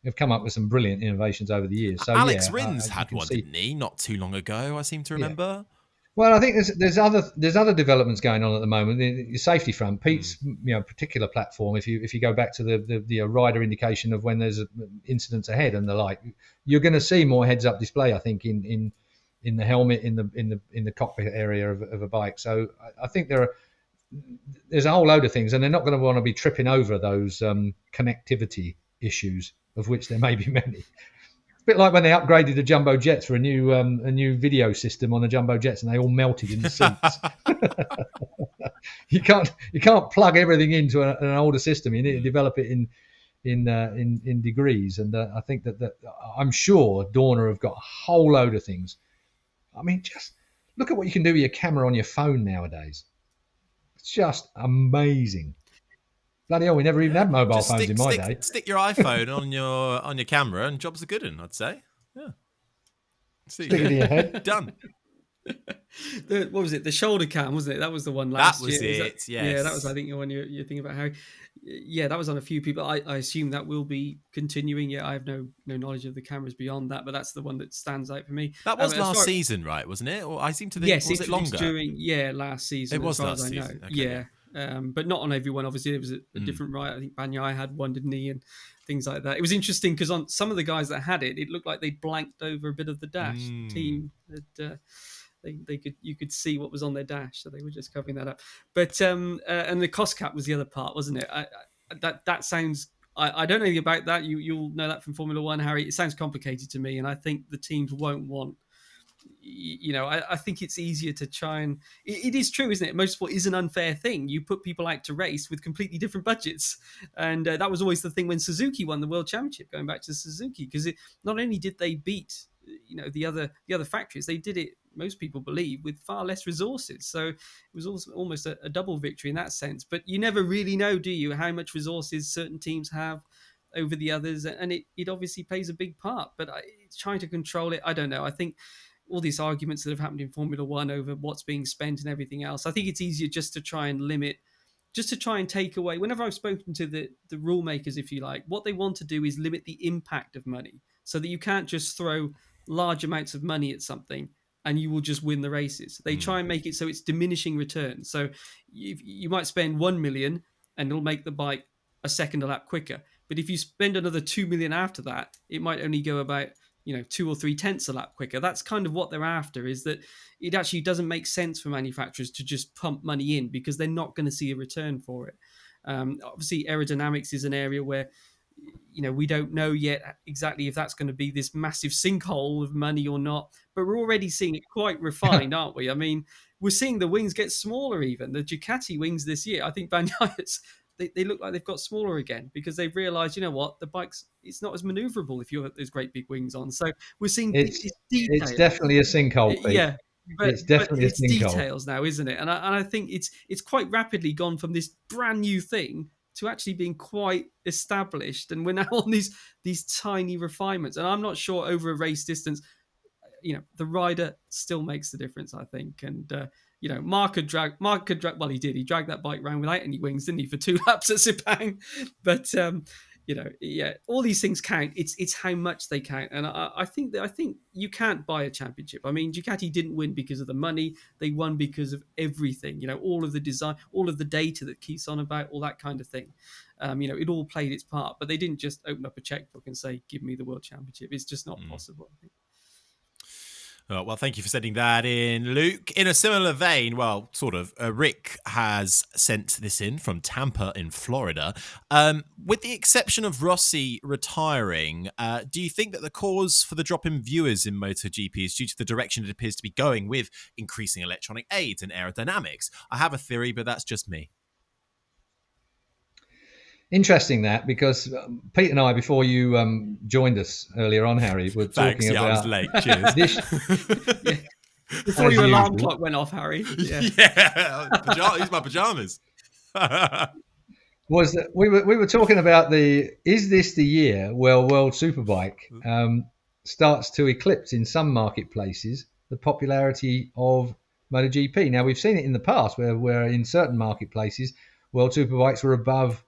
they've come up with some brilliant innovations over the years. So Alex Rins had one, didn't he? Not too long ago, I seem to remember. Yeah. Well, I think there's other developments going on at the moment. The safety front, Pete's particular platform. If you go back to the rider indication of when there's incidents ahead and the like, you're going to see more heads-up display. I think in the helmet, in the cockpit area of a bike. So I think there's a whole load of things, and they're not going to want to be tripping over those connectivity issues, of which there may be many. Bit like when they upgraded the jumbo jets for a new video system on the jumbo jets, and they all melted in the seats. You can't plug everything into an older system. You need to develop it in degrees. And I think that I'm sure Dorna have got a whole load of things. I mean, just look at what you can do with your camera on your phone nowadays. It's just amazing. Bloody hell, we never even had mobile phones in my day. Stick your iPhone on your camera and job's a good one, I'd say. Yeah. Stick it in your head. Done. What was it? The shoulder cam, wasn't it? That was the one last year. That was it, yes. Yeah, that was, I think, the one you're thinking about, Harry. Yeah, that was on a few people. I assume that will be continuing. Yeah, I have no knowledge of the cameras beyond that, but that's the one that stands out for me. That was last season, right? Wasn't it? Or I seem to think, yes, was it longer? Last season. It was last season. Okay. Yeah. But not on everyone. Obviously, there was a different rider. I think Banyai had one, didn't he? And things like that. It was interesting because on some of the guys that had it, it looked like they blanked over a bit of the dash. Team that you could see what was on their dash, so they were just covering that up. But and the cost cap was the other part, wasn't it? That sounds. I don't know anything about that. You'll know that from Formula One, Harry. It sounds complicated to me, and I think the teams won't want. I think it's easier to try and... It is true, isn't it? Motorsport is an unfair thing. You put people out to race with completely different budgets. And that was always the thing when Suzuki won the World Championship, going back to Suzuki, because not only did they beat the other factories, they did it, most people believe, with far less resources. So it was also almost a double victory in that sense. But you never really know, do you, how much resources certain teams have over the others, and it obviously plays a big part. But trying to control it, I don't know. I think all these arguments that have happened in Formula One over what's being spent and everything else, I think it's easier just to try and limit, just to try and take away. Whenever I've spoken to the rule makers, if you like, what they want to do is limit the impact of money, so that you can't just throw large amounts of money at something and you will just win the races. They try and make it so it's diminishing returns. So you might spend 1 million and it'll make the bike a second a lap quicker. But if you spend another 2 million after that, it might only go about 2 or 3 tenths a lap quicker. That's kind of what they're after, is that it actually doesn't make sense for manufacturers to just pump money in, because they're not going to see a return for it. Obviously, aerodynamics is an area where we don't know yet exactly if that's going to be this massive sinkhole of money or not, but we're already seeing it quite refined, aren't we? I mean, we're seeing the wings get smaller even. The Ducati wings this year, I think Bagnaia, they look like they've got smaller again, because they've realised, the bike's, it's not as manoeuvrable if you have those great big wings on. So we're seeing it's details. Definitely a sinkhole, Pete. Yeah. But it's definitely it's a sinkhole. Details now, isn't it? And I think it's quite rapidly gone from this brand new thing to actually being quite established, and we're now on these tiny refinements. And I'm not sure over a race distance, the rider still makes the difference, I think. And Mark could drag. Well, he did. He dragged that bike around without any wings, didn't he, for 2 laps at Sepang? But all these things count. It's how much they count. And I think you can't buy a championship. I mean, Ducati didn't win because of the money. They won because of everything. All of the design, all of the data that Keith's on about, all that kind of thing. It all played its part. But they didn't just open up a checkbook and say, "Give me the world championship." It's just not possible, I think. Oh, well, thank you for sending that in, Luke. In a similar vein, well, sort of, Rick has sent this in from Tampa in Florida. With the exception of Rossi retiring, do you think that the cause for the drop in viewers in MotoGP is due to the direction it appears to be going with increasing electronic aids and aerodynamics? I have a theory, but that's just me. Interesting that, because Pete and I, before you joined us earlier on, Harry, were talking about. I was late. Cheers. Before your alarm clock went off, Harry. Yeah. Use my pajamas. Was that we were talking about is this the year where World Superbike starts to eclipse in some marketplaces the popularity of MotoGP? Now, we've seen it in the past where in certain marketplaces World Superbikes were above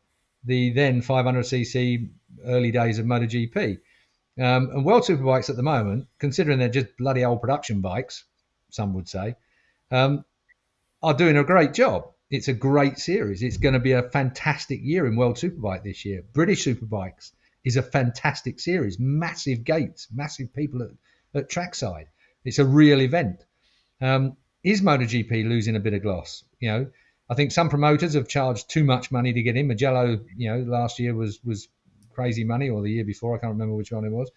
the then 500cc early days of MotoGP. And World Superbikes at the moment, considering they're just bloody old production bikes, some would say, are doing a great job. It's a great series. It's going to be a fantastic year in World Superbike this year. British Superbikes is a fantastic series. Massive gates, massive people at trackside. It's a real event. Is MotoGP losing a bit of gloss? I think some promoters have charged too much money to get in. Mugello, last year was crazy money, or the year before, I can't remember which one it was.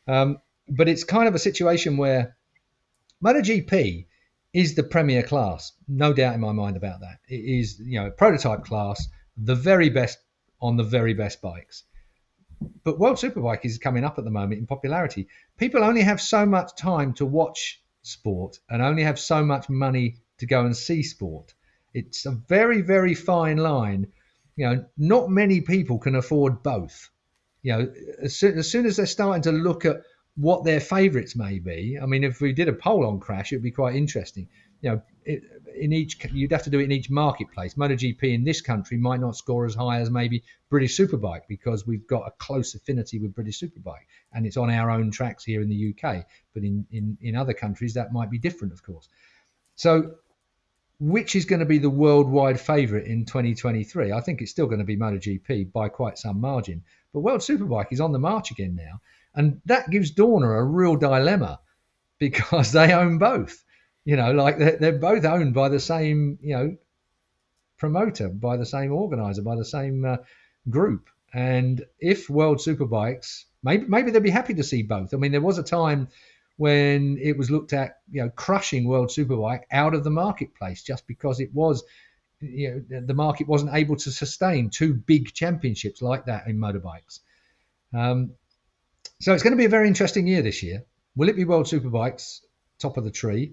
But it's kind of a situation where MotoGP is the premier class, no doubt in my mind about that. It is, prototype class, the very best on the very best bikes. But World Superbike is coming up at the moment in popularity. People only have so much time to watch sport and only have so much money to go and see sport. It's a very, very fine line. Not many people can afford both. As soon as they're starting to look at what their favourites may be, I mean, if we did a poll on Crash, it'd be quite interesting. You'd have to do it in each marketplace. MotoGP in this country might not score as high as maybe British Superbike, because we've got a close affinity with British Superbike, and it's on our own tracks here in the UK. But in other countries, that might be different, of course. So, which is going to be the worldwide favourite in 2023? I think it's still going to be MotoGP by quite some margin. But World Superbike is on the march again now. And that gives Dorna a real dilemma, because they own both. They're both owned by the same, promoter, by the same organiser, by the same group. And if World Superbikes, maybe they'd be happy to see both. I mean, there was a time when it was looked at, crushing World Superbike out of the marketplace, just because it was, the market wasn't able to sustain 2 big championships like that in motorbikes. So it's going to be a very interesting year this year. Will it be World Superbikes, top of the tree,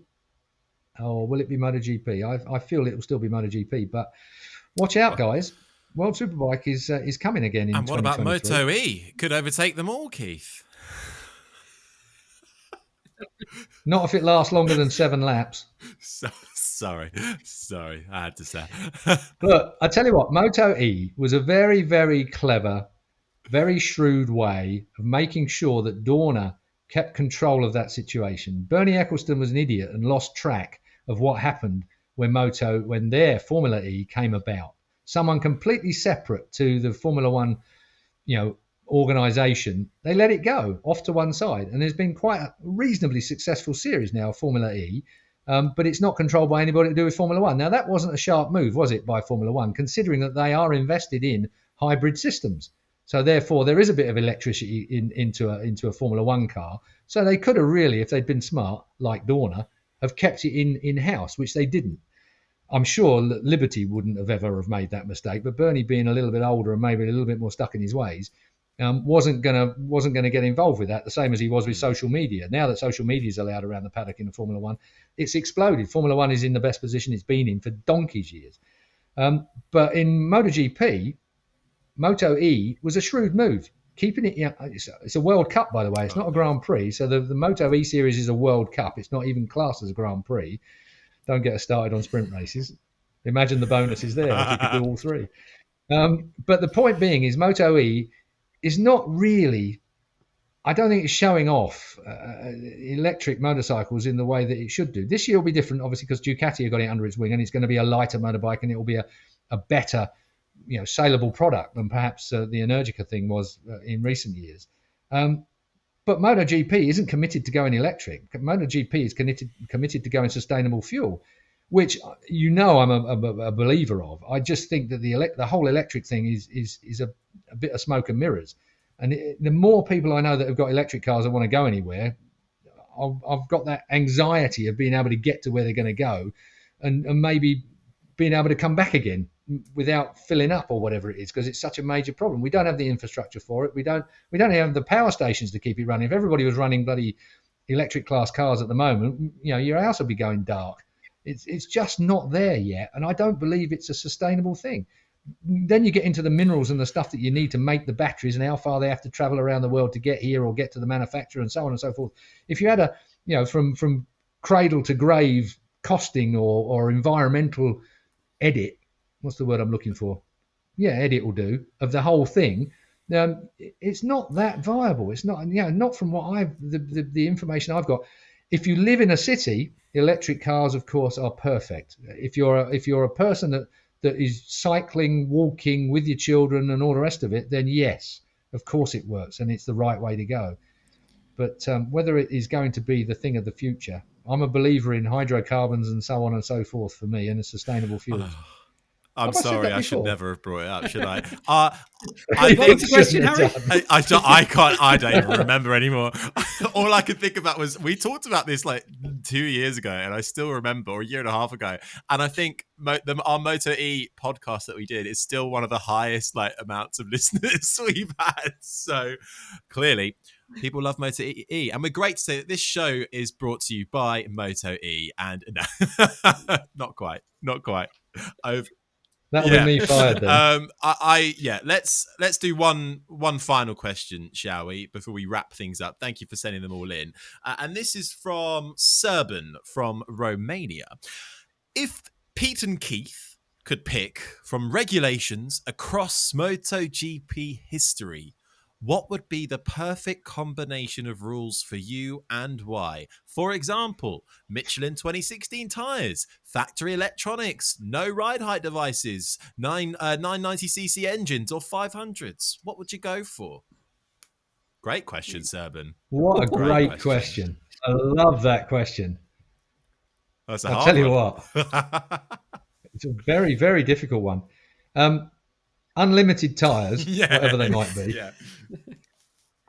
or will it be MotoGP? I feel it will still be MotoGP, but watch out, guys. World Superbike is coming again in 2023. And what about Moto E? Could overtake them all, Keith. Not if it lasts longer than 7 laps. Sorry, I had to say. Look, I tell you what, Moto E was a very, very clever, very shrewd way of making sure that Dorna kept control of that situation. Bernie Ecclestone was an idiot and lost track of what happened when their Formula E came about. Someone completely separate to the Formula One, organisation, they let it go off to one side. And there's been quite a reasonably successful series now, Formula E, but it's not controlled by anybody to do with Formula One. Now, that wasn't a sharp move, was it, by Formula One, considering that they are invested in hybrid systems. So therefore, there is a bit of electricity into a Formula One car. So they could have really, if they'd been smart, like Dorna, have kept it in-house, which they didn't. I'm sure Liberty wouldn't have ever have made that mistake, but Bernie, being a little bit older and maybe a little bit more stuck in his ways, wasn't gonna get involved with that, the same as he was with social media. Now that social media is allowed around the paddock in the Formula One, it's exploded. Formula One is in the best position it's been in for donkey's years. But in MotoGP, Moto E was a shrewd move. Keeping it, it's a World Cup, by the way. It's not a Grand Prix. So the Moto E series is a World Cup. It's not even classed as a Grand Prix. Don't get us started on sprint races. Imagine the bonuses there if you could do all three. But the point being is Moto E is not really, I don't think it's showing off electric motorcycles in the way that it should do. This year will be different, obviously, because Ducati have got it under its wing, and it's going to be a lighter motorbike, and it will be a better, saleable product than perhaps the Energica thing was in recent years. But MotoGP isn't committed to going electric. MotoGP is committed to going sustainable fuel, which I'm a believer of. I just think that the whole electric thing is a bit of smoke and mirrors. And the more people I know that have got electric cars that want to go anywhere, I've got that anxiety of being able to get to where they're going to go and maybe being able to come back again without filling up or whatever it is, because it's such a major problem. We don't have the infrastructure for it. We don't have the power stations to keep it running. If everybody was running bloody electric class cars at the moment, your house would be going dark. It's just not there yet, and I don't believe it's a sustainable thing. Then you get into the minerals and the stuff that you need to make the batteries and how far they have to travel around the world to get here or get to the manufacturer and so on and so forth. If you had from cradle to grave costing or environmental edit, what's the word I'm looking for? Yeah, edit will do, of the whole thing. It's not that viable. It's not, not from what the information I've got. If you live in a city, electric cars, of course, are perfect. If you're a person that is cycling, walking with your children and all the rest of it, then yes, of course it works and it's the right way to go. But whether it is going to be the thing of the future, I'm a believer in hydrocarbons and so on and so forth for me, and a sustainable fuels. I'm sorry, I should never have brought it up, should I? I think question, Harry. I don't even remember anymore. All I could think about was we talked about this like 2 years ago, and I still remember, or a year and a half ago. And I think our Moto E podcast that we did is still one of the highest amounts of listeners we've had. So clearly, people love Moto E, and we're great to say that this show is brought to you by Moto E. And no, not quite. That'll be me fired then. Let's do one final question, shall we, before we wrap things up. Thank you for sending them all in. And this is from Serban from Romania. If Pete and Keith could pick from regulations across MotoGP history, what would be the perfect combination of rules for you and why? For example, Michelin 2016 tyres, factory electronics, no ride height devices, 990cc engines or 500s. What would you go for? Great question, Serban. What a great question. I love that question. That's a I'll hard tell you one. what. It's a very, very difficult one. Unlimited tyres, whatever they might be. Yeah.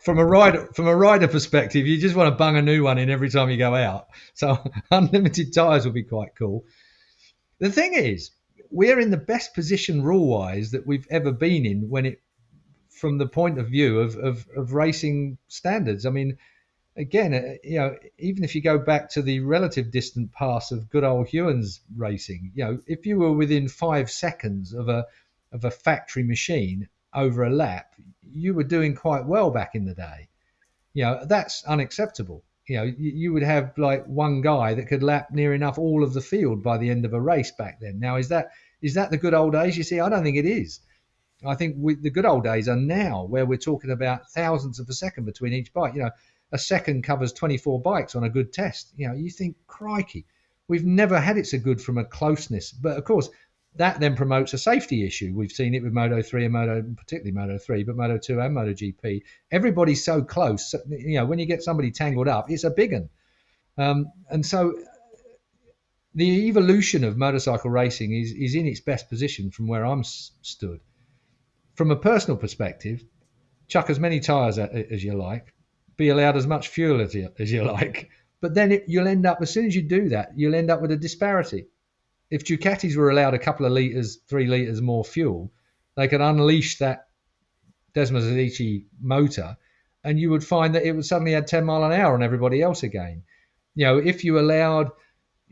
From a rider perspective, you just want to bung a new one in every time you go out. So unlimited tyres would be quite cool. The thing is, we're in the best position rule-wise that we've ever been in from the point of view of racing standards. I mean, again, even if you go back to the relative distant past of good old Hewans racing, if you were within 5 seconds of a factory machine over a lap, you were doing quite well back in the day. That's unacceptable. You would have like one guy that could lap near enough all of the field by the end of a race back then. Now, is that the good old days? You see, I don't think it is. I think the good old days are now, where we're talking about thousandths of a second between each bike. A second covers 24 bikes on a good test. You think, crikey, we've never had it so good from a closeness. But of course, that then promotes a safety issue. We've seen it with Moto3 and particularly Moto3, but Moto2 and MotoGP. Everybody's so close. When you get somebody tangled up, it's a big one. And so the evolution of motorcycle racing is in its best position from where I'm stood. From a personal perspective, chuck as many tyres as you like, be allowed as much fuel as you like, but then you'll end up, as soon as you do that, you'll end up with a disparity. If Ducatis were allowed a couple of litres, 3 litres more fuel, they could unleash that Desmosedici motor, and you would find that it would suddenly add 10 mile an hour on everybody else again. If you allowed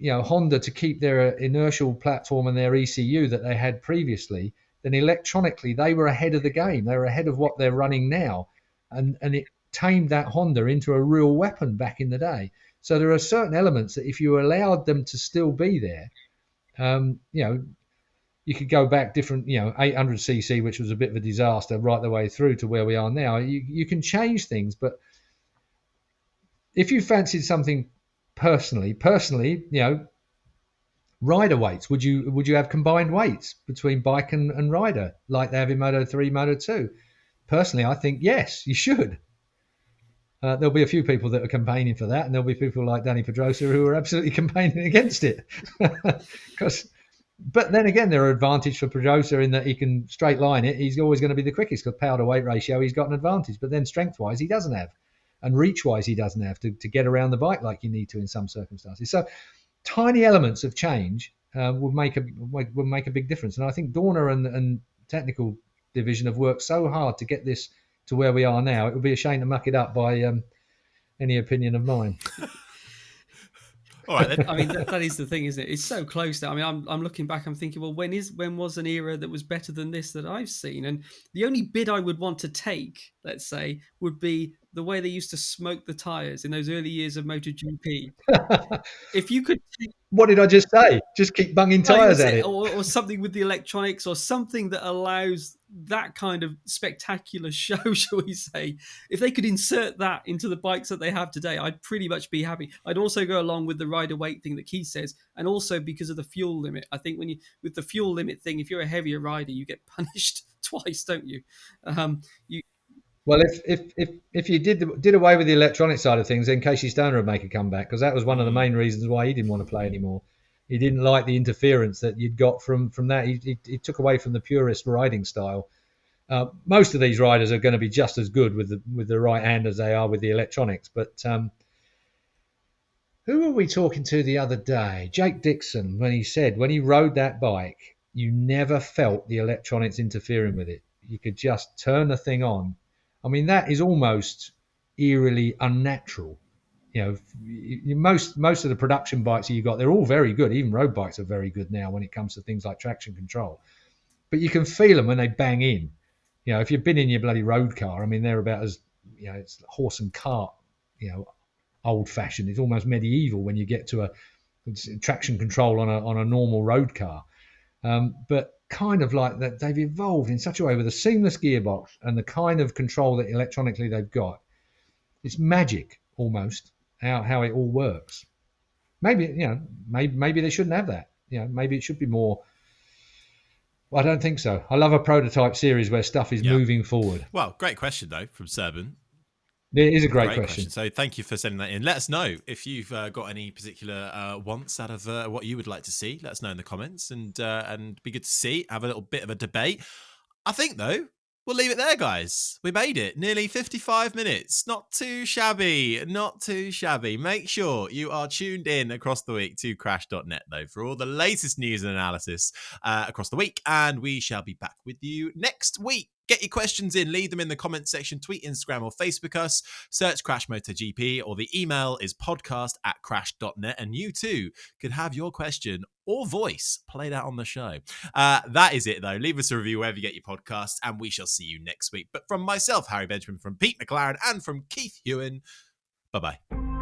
Honda to keep their inertial platform and their ECU that they had previously, then electronically they were ahead of the game. They were ahead of what they're running now, and it tamed that Honda into a real weapon back in the day. So there are certain elements that if you allowed them to still be there, you could go back different, 800cc, which was a bit of a disaster, right the way through to where we are now. You can change things, but if you fancied something personally, rider weights, would you have combined weights between bike and rider like they have in Moto3, Moto2? Personally, I think yes, you should. There'll be a few people that are campaigning for that, and there'll be people like Danny Pedrosa who are absolutely campaigning against it. But then again, there are advantages for Pedrosa in that he can straight line it. He's always going to be the quickest because power to weight ratio, he's got an advantage. But then strength wise, he doesn't have, and reach wise, he doesn't have to get around the bike like you need to in some circumstances. So tiny elements of change would make a big difference. And I think Dorna and technical division have worked so hard to get this to where we are now. It would be a shame to muck it up by any opinion of mine. All right, then. I mean, that is the thing, isn't it? It's so close now. I mean, I'm looking back, I'm thinking, well, when was an era that was better than this that I've seen? And the only bid I would want to take, let's say, would be the way they used to smoke the tyres in those early years of MotoGP. If you could take, what did I just say? Just keep bunging tyres at it. Or something with the electronics, or something that allows that kind of spectacular show, shall we say. If they could insert that into the bikes that they have today, I'd pretty much be happy. I'd also go along with the rider weight thing that Keith says, and also because of the fuel limit. I think with the fuel limit thing, if you're a heavier rider, you get punished twice, don't you? Well, if you did away with the electronic side of things, then Casey Stoner would make a comeback, because that was one of the main reasons why he didn't want to play anymore. He didn't like the interference that you'd got from that. He took away from the purist riding style. Most of these riders are going to be just as good with the right hand as they are with the electronics. But who were we talking to the other day? Jake Dixon, when he rode that bike, you never felt the electronics interfering with it. You could just turn the thing on. I mean, that is almost eerily unnatural. Most of the production bikes you got, they're all very good. Even road bikes are very good now when it comes to things like traction control. But you can feel them when they bang in. If you've been in your bloody road car, I mean, they're about as, it's horse and cart, old fashioned. It's almost medieval when you get to a traction control on a normal road car. But kind of like that, they've evolved in such a way with a seamless gearbox and the kind of control that electronically they've got. It's magic almost how it all works. Maybe they shouldn't have that. Maybe it should be more. Well, I don't think so. I love a prototype series where stuff is moving forward. Well, great question though from Serban. It is a great question. So thank you for sending that in. Let us know if you've got any particular wants out of what you would like to see. Let us know in the comments, and be good to see. Have a little bit of a debate. I think though we'll leave it there, guys. We made it. Nearly 55 minutes. Not too shabby. Not too shabby. Make sure you are tuned in across the week to crash.net though for all the latest news and analysis across the week, and we shall be back with you next week. Get your questions in, leave them in the comments section, tweet, Instagram, or Facebook us, search Crash MotoGP, or the email is podcast@crash.net, and you too could have your question or voice played out on the show. That is it, though. Leave us a review wherever you get your podcasts, and we shall see you next week. But from myself, Harry Benjamin, from Pete McLaren, and from Keith Ewan, bye-bye.